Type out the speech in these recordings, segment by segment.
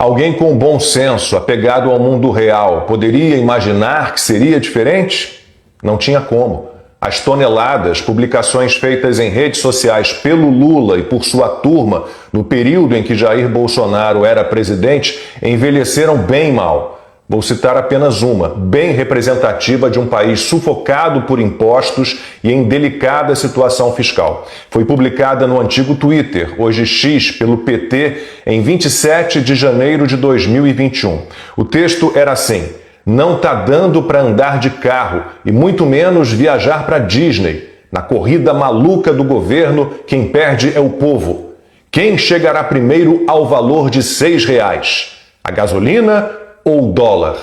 Alguém com bom senso, apegado ao mundo real, poderia imaginar que seria diferente? Não tinha como. As toneladas, publicações feitas em redes sociais pelo Lula e por sua turma no período em que Jair Bolsonaro era presidente, envelheceram bem mal. Vou citar apenas uma, bem representativa de um país sufocado por impostos e em delicada situação fiscal. Foi publicada no antigo Twitter, hoje X, pelo PT, em 27 de janeiro de 2021. O texto era assim: não tá dando para andar de carro e muito menos viajar para Disney. Na corrida maluca do governo, quem perde é o povo. Quem chegará primeiro ao valor de R$6? A gasolina ou o dólar?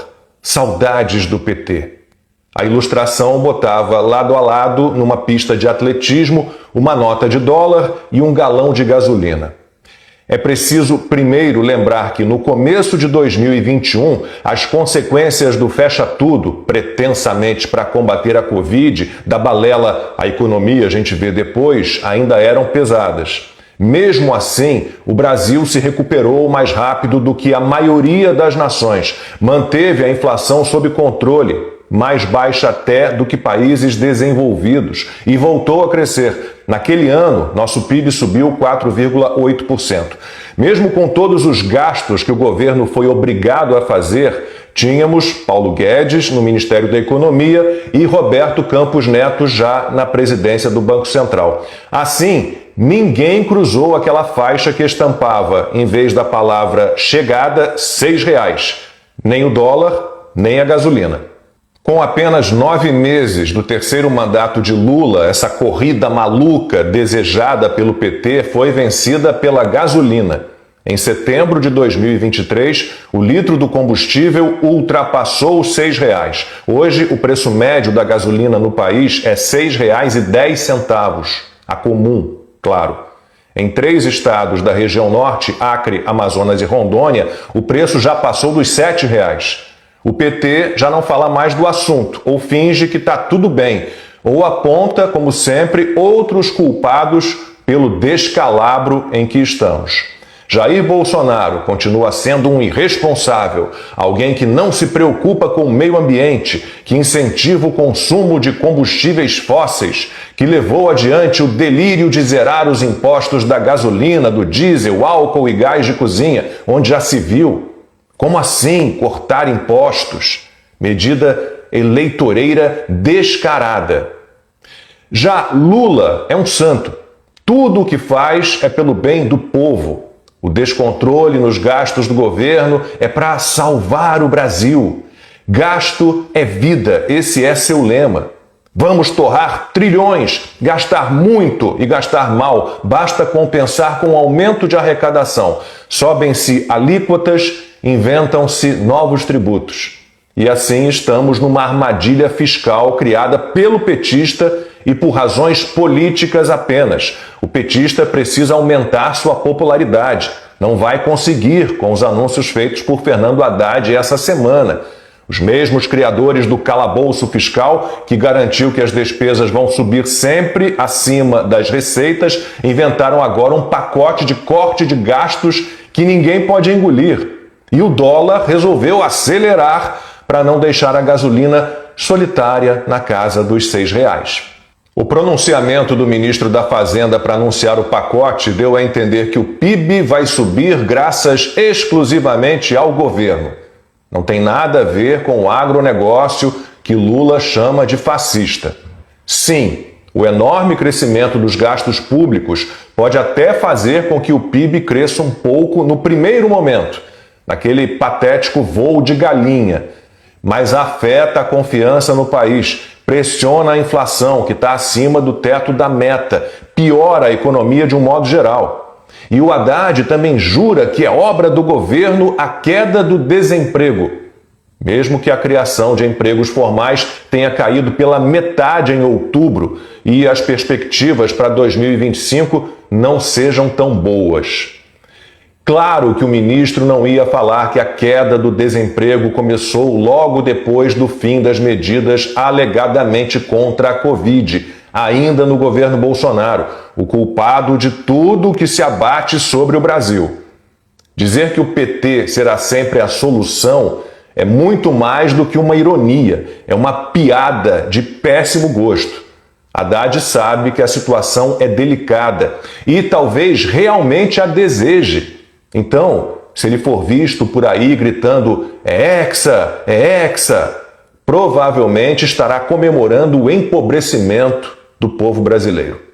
Saudades do PT. A ilustração botava lado a lado, numa pista de atletismo, uma nota de dólar e um galão de gasolina. É preciso primeiro lembrar que no começo de 2021, as consequências do fecha-tudo, pretensamente para combater a Covid, da balela à economia, a gente vê depois, ainda eram pesadas. Mesmo assim, o Brasil se recuperou mais rápido do que a maioria das nações, manteve a inflação sob controle, mais baixa até do que países desenvolvidos, e voltou a crescer. Naquele ano, nosso PIB subiu 4,8%. Mesmo com todos os gastos que o governo foi obrigado a fazer, tínhamos Paulo Guedes no Ministério da Economia e Roberto Campos Neto já na presidência do Banco Central. Assim, ninguém cruzou aquela faixa que estampava, em vez da palavra chegada, R$6. Nem o dólar, nem a gasolina. Com apenas 9 meses do terceiro mandato de Lula, essa corrida maluca desejada pelo PT foi vencida pela gasolina. Em setembro de 2023, o litro do combustível ultrapassou os R$6. Hoje, o preço médio da gasolina no país é R$ 6,10. A comum, claro. Em 3 estados da região norte, Acre, Amazonas e Rondônia, o preço já passou dos R$ 7. O PT já não fala mais do assunto, ou finge que está tudo bem, ou aponta, como sempre, outros culpados pelo descalabro em que estamos. Jair Bolsonaro continua sendo um irresponsável, alguém que não se preocupa com o meio ambiente, que incentiva o consumo de combustíveis fósseis, que levou adiante o delírio de zerar os impostos da gasolina, do diesel, álcool e gás de cozinha, onde já se viu. Como assim cortar impostos? Medida eleitoreira descarada. Já Lula é um santo. Tudo o que faz é pelo bem do povo. O descontrole nos gastos do governo é para salvar o Brasil. Gasto é vida, esse é seu lema. Vamos torrar trilhões, gastar muito e gastar mal. Basta compensar com aumento de arrecadação. Sobem-se alíquotas, inventam-se novos tributos. E assim estamos numa armadilha fiscal criada pelo petista e por razões políticas apenas. O petista precisa aumentar sua popularidade. Não vai conseguir com os anúncios feitos por Fernando Haddad essa semana. Os mesmos criadores do calabouço fiscal, que garantiu que as despesas vão subir sempre acima das receitas, inventaram agora um pacote de corte de gastos que ninguém pode engolir. E o dólar resolveu acelerar para não deixar a gasolina solitária na casa dos R$6. O pronunciamento do ministro da Fazenda para anunciar o pacote deu a entender que o PIB vai subir graças exclusivamente ao governo. Não tem nada a ver com o agronegócio que Lula chama de fascista. Sim, o enorme crescimento dos gastos públicos pode até fazer com que o PIB cresça um pouco no primeiro momento, naquele patético voo de galinha, mas afeta a confiança no país, pressiona a inflação, que está acima do teto da meta, piora a economia de um modo geral. E o Haddad também jura que é obra do governo a queda do desemprego, mesmo que a criação de empregos formais tenha caído pela metade em outubro e as perspectivas para 2025 não sejam tão boas. Claro que o ministro não ia falar que a queda do desemprego começou logo depois do fim das medidas alegadamente contra a Covid, ainda no governo Bolsonaro, o culpado de tudo que se abate sobre o Brasil. Dizer que o PT será sempre a solução é muito mais do que uma ironia, é uma piada de péssimo gosto. Haddad sabe que a situação é delicada e talvez realmente a deseje. Então, se ele for visto por aí gritando é Hexa, provavelmente estará comemorando o empobrecimento do povo brasileiro.